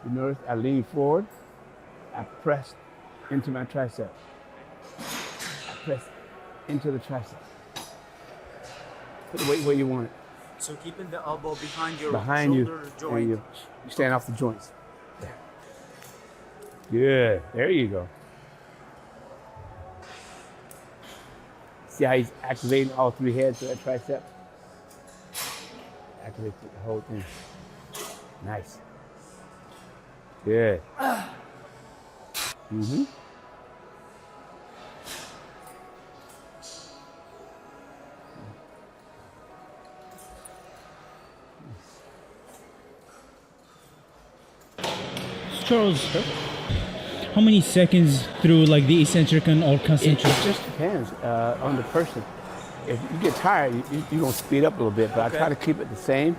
You notice I lean forward, I press into my tricep. I press into the tricep. Put the weight where you want it. So keeping the elbow behind your Behind shoulder you, joint. and you stand off the joints. There. Good, there you go. See how he's activating all three heads of that tricep? Activate the whole thing. Nice. Good. Mm-hmm. Charles, how many seconds through like the eccentric and or concentric? It just depends on the person. If you get tired, you're going to speed up a little bit, but I try to keep it the same.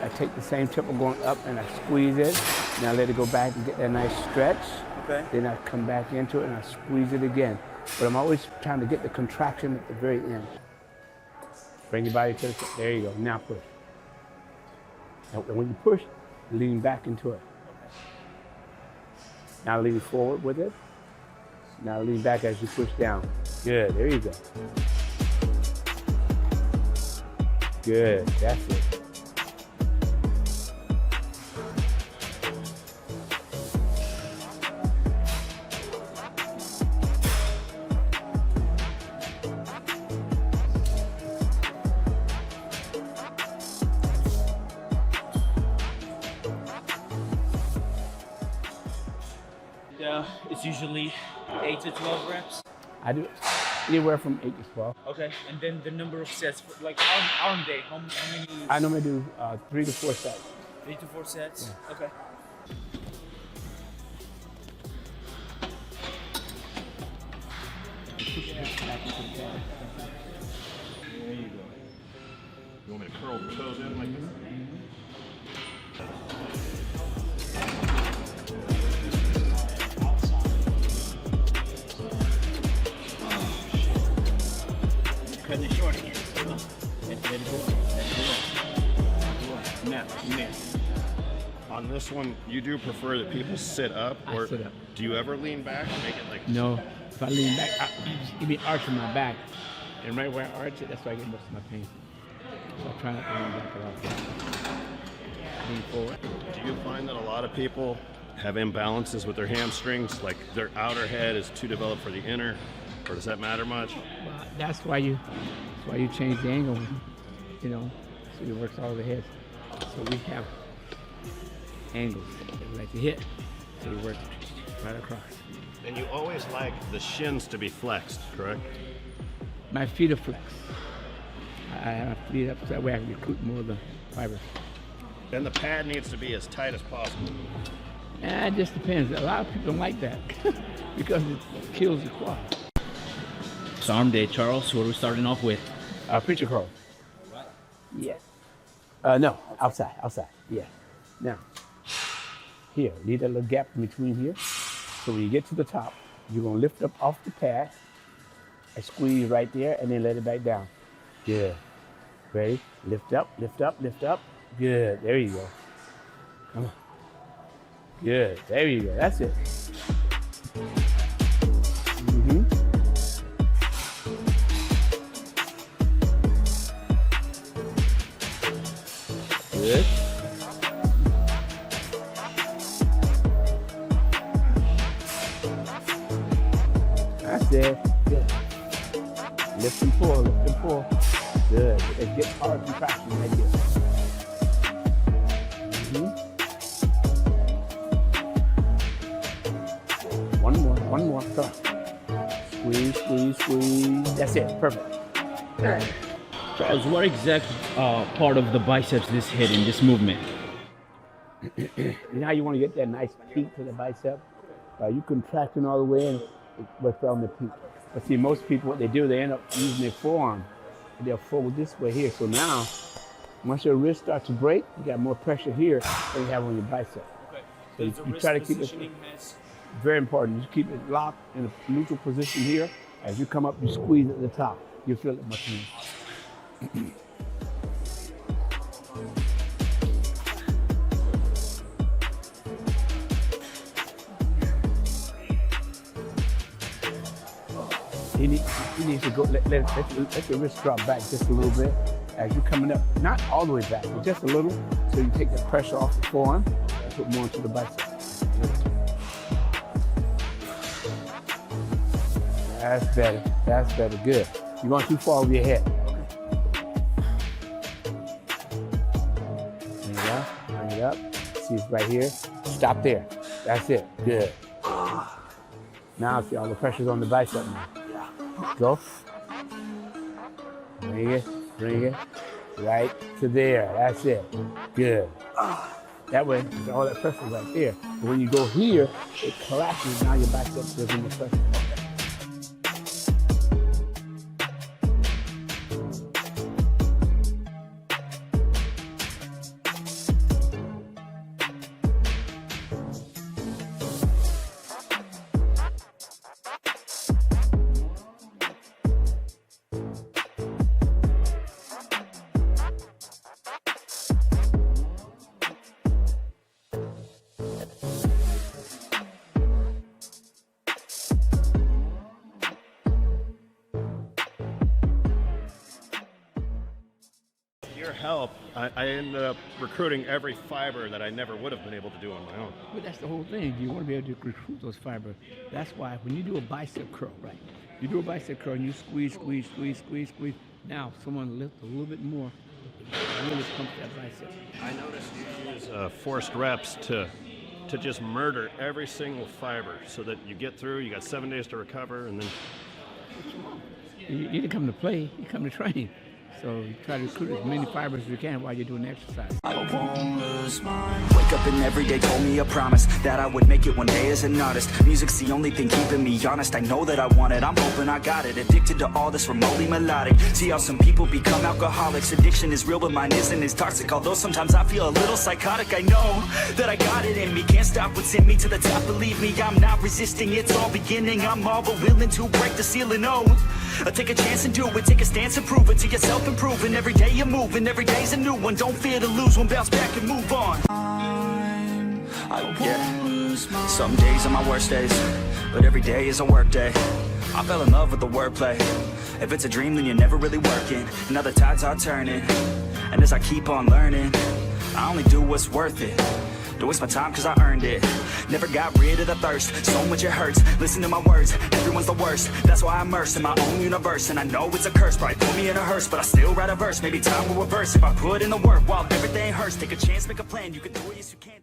I take the same tempo going up and I squeeze it. Now let it go back and get that nice stretch. Okay. Then I come back into it and I squeeze it again. But I'm always trying to get the contraction at the very end. Bring your body to the, there you go, now push. And when you push, lean back into it. Now lean forward with it. Now lean back as you push down. Good, there you go. Good, that's it. It's usually 8 to 12 reps. I do anywhere from 8 to 12. Okay, and then the number of sets, like arm day, how many? I normally do 3 to 4 sets. 3 to 4 sets? Yeah. Okay. There you go. You want me to curl the toes in like this? Cutting it short again. Let it go. Now. On this one, you do prefer that people sit up, or I sit up. do you ever lean back and make it like? No, if I lean back, you be arching my back. And right where I arch it, that's where I get most of my pain. So I try not to lean back at all. Lean forward. Do you find that a lot of people have imbalances with their hamstrings, like their outer head is too developed for the inner, or does that matter much? Well, that's why you change the angle, you know, so it works all the heads. So we have angles that we like to hit, so you work right across. And you always like the shins to be flexed, correct? My feet are flexed. I have my feet up so that way I can recruit more of the fiber. And the pad needs to be as tight as possible. It just depends. A lot of people don't like that because it kills the quad. It's arm day, Charles. What are we starting off with? Preacher curl. What? Yes. No, outside. Yeah. Now, here, leave that little gap in between here. So when you get to the top, you're gonna lift up off the pad, and squeeze right there, and then let it back down. Good. Ready? Lift up, lift up, lift up. Good. There you go. Come on. Good. There you go. That's it. Good. That's it. Good. Lift and pull, lift and pull. Good. It gets hard contraction right here. One more. Come on. Squeeze, squeeze, squeeze. That's it. Perfect. Charles, what exact part of the biceps this hit in this movement? You know how you want to get that nice peak to the bicep? You contracting all the way in but from the peak. But see, most people, what they do, they end up using their forearm. And they'll fold this way here. So now, once your wrist starts to break, you got more pressure here than you have on your bicep. Okay. So you try to keep it very important. You keep it locked in a neutral position here. As you come up, you squeeze at the top. You feel it much more. He needs to go. Let your wrist drop back just a little bit as you're coming up. Not all the way back, but just a little. So you take the pressure off the forearm and put more into the bicep. That's better. That's better. Good. You're going too far over your head. Bring it up. Bring it up. See, it's right here. Stop there. That's it. Good. Now see all the pressure's on the bicep now. Go. Bring it. Bring it. Right to there. That's it. Good. That way, all that pressure right there. But when you go here, it collapses. Now your bicep is in the pressure. Your help, I ended up recruiting every fiber that I never would have been able to do on my own. But that's the whole thing. You want to be able to recruit those fibers. That's why when you do a bicep curl, right? You do a bicep curl and you squeeze, squeeze, squeeze, squeeze, squeeze. Now someone lifts a little bit more. Really pump that bicep. I noticed you use forced reps to just murder every single fiber so that you get through, you got 7 days to recover, and then... You didn't come to play, you come to train. So you try to recruit as many fibers as you can while you're doing the exercise. I won't lose mine. Wake up and every day told me a promise that I would make it one day as an artist. Music's the only thing keeping me honest. I know that I want it, I'm hoping I got it. Addicted to all this remotely melodic. See how some people become alcoholics. Addiction is real but mine isn't as toxic. Although sometimes I feel a little psychotic. I know that I got it in me. Can't stop what's in me to the top. Believe me, I'm not resisting. It's all beginning. I'm all but willing to break the ceiling. Oh, take a chance and do it. Take a stance and prove it to yourself. Improving every day you're moving, every day's a new one. Don't fear to lose one, bounce back and move on. Some days are my worst days, but every day is a work day. I fell in love with the wordplay. If it's a dream, then you're never really working. Now the tides are turning, and as I keep on learning, I only do what's worth it. Don't waste my time cause I earned it. Never got rid of the thirst, so much it hurts. Listen to my words, everyone's the worst. That's why I'm immersed in my own universe. And I know it's a curse, probably put me in a hearse, but I still write a verse. Maybe time will reverse if I put in the work while everything hurts. Take a chance, make a plan, you can do it, yes you can.